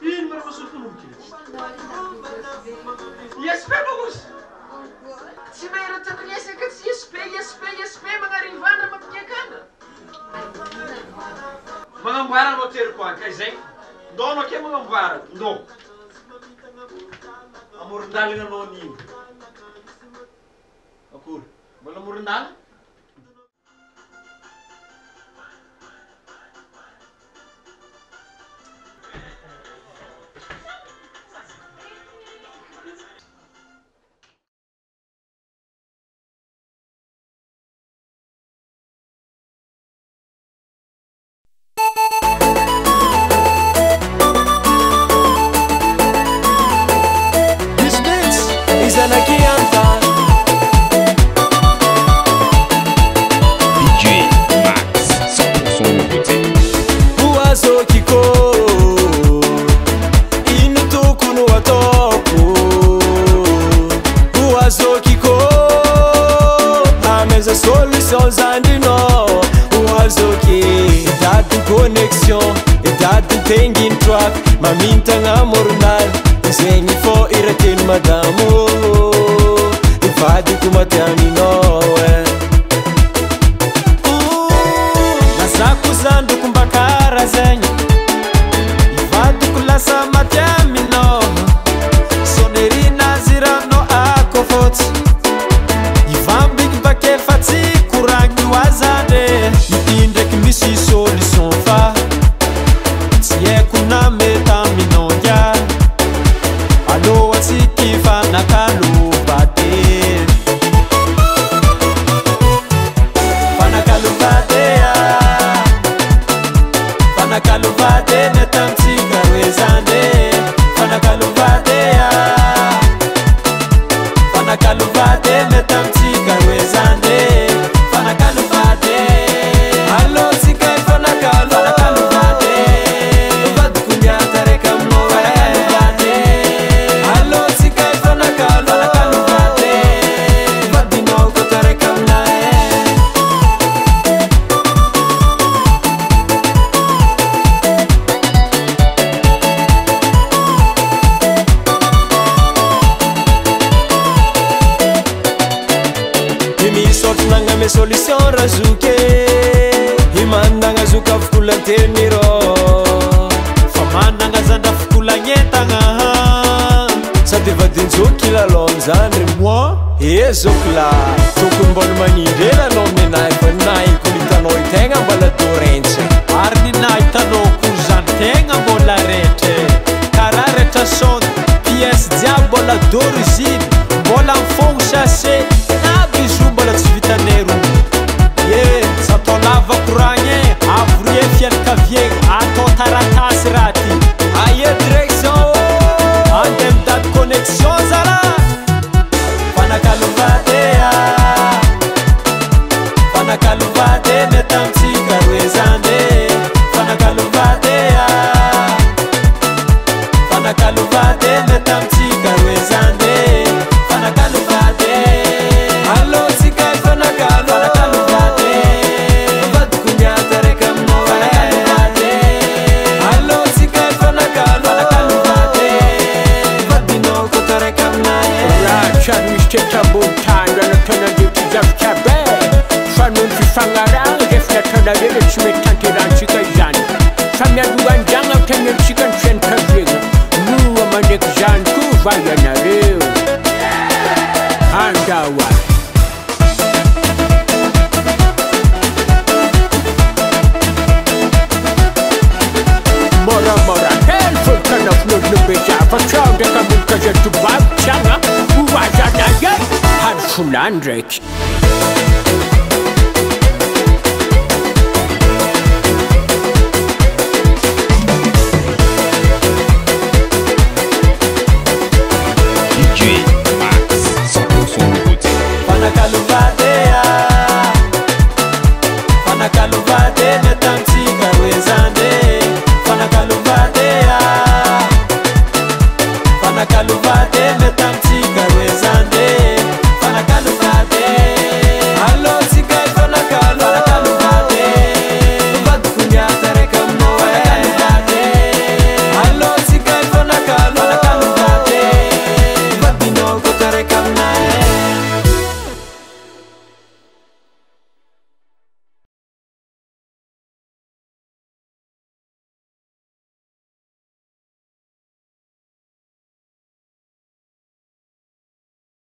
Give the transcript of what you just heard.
Ino marao masolo tonomboko ISP bagos tsy maheratany resaka tsy ISP magnarivana mampiakana magnamboara anao teriko any ka izay ndao anao ke magnamboara ndao amoron-dalana anao an'ino akory mbola amoron-dala mamintagna amoron-dala zegny fô irateny madamo ivadiko maty aminao nazako zandroko mba kara zegny ivadiko lasa maty aminao sonerinazy ranao ako fôtsy ivambiko bakefa tsy koragny oazandre ity ndraiky misy solution fa tsy haiko na mety aminao ngia aloha tsy kifanakalobate fanakalobatea fanakalobate mety amitsika roe zande fanakalobatea fanakalobate mety amitsika roe zande fanakalobate allo tsika fanakalobate solution razuke imandanga zuka fukulanteniro famandanga zandra fukulagnyentagna sady vadinjoky lalonzandry moi ezokla tokony mbôla manindre lalon ninay fa naiko nitanao itegna mbola dorentsy ary ninahitanou kory zany tegna mbola retre karaha retra sonde pièce jiaby mbola d'origine mbola mifogno chassé nabizo mbola tsy vitanero satao lava koragny avrie fianakaviegny atao taratasy raty aia direction ande midady connexion zala fanakalobatea fanakalobate mety amitsika roe zande fanakalobatea fanakalobate mety amitsika roe zande fanakalobate allo tsika fanakalobate vadiko miata reka aminao allo tsika fanakalobate vadinao kota reka aminay trano misy tetrambon-tandro anatonandreo ty zavitra be fanony fifagnaragna refa natonareo tsy mety tanterantsika izany fa mialohandragna tegnentsika ny fianakaviagna noa mandraiky zany ko vai anareo andahoany moramora hely fotanafin'olonobeza fa trao ndraiky amilika zay tobabo tiagna ovazanay hary fonany ndraiky